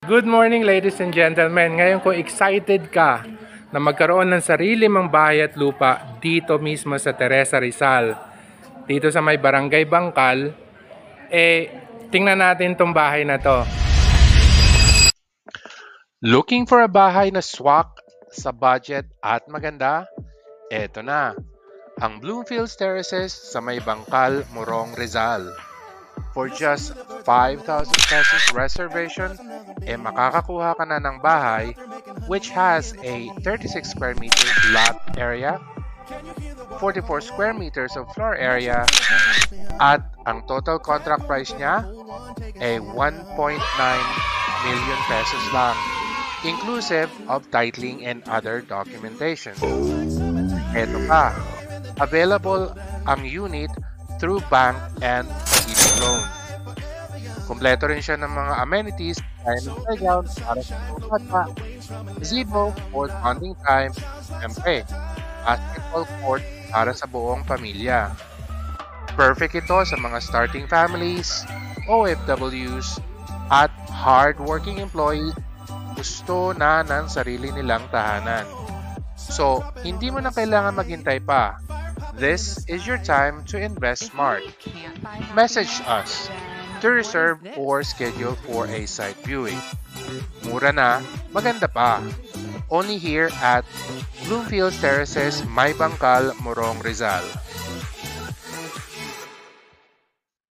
Good morning ladies and gentlemen. Ngayon kung excited ka na magkaroon ng sarili mong bahay at lupa dito mismo sa Teresa Rizal, dito sa may Barangay Bangkal, tingnan natin tong bahay na to. Looking for a bahay na swak sa budget at maganda? Eto na, ang Bloomfields Terraces sa may Bangkal, Morong, Rizal. For just 5,000 pesos reservation, makakakuha ka na ng bahay which has a 36 square meters lot area, 44 square meters of floor area, at ang total contract price niya ay 1.9 million pesos lang, inclusive of titling and other documentation. Ito pa, available ang unit through bank and pag-ibig loan. Kompleto rin siya ng mga amenities gaya ng playground para sa mga bata, gazebo for bonding time, siyempre, basketball court para sa buong pamilya. Perfect ito sa mga starting families, OFWs, at hard-working employees gusto na ng sarili nilang tahanan. So, hindi mo na kailangan maghintay pa. This is your time to invest smart. Message us to reserve or schedule for a site viewing. Mura na, maganda pa. Only here at Bloomfields Terraces, May Bangkal, Morong, Rizal.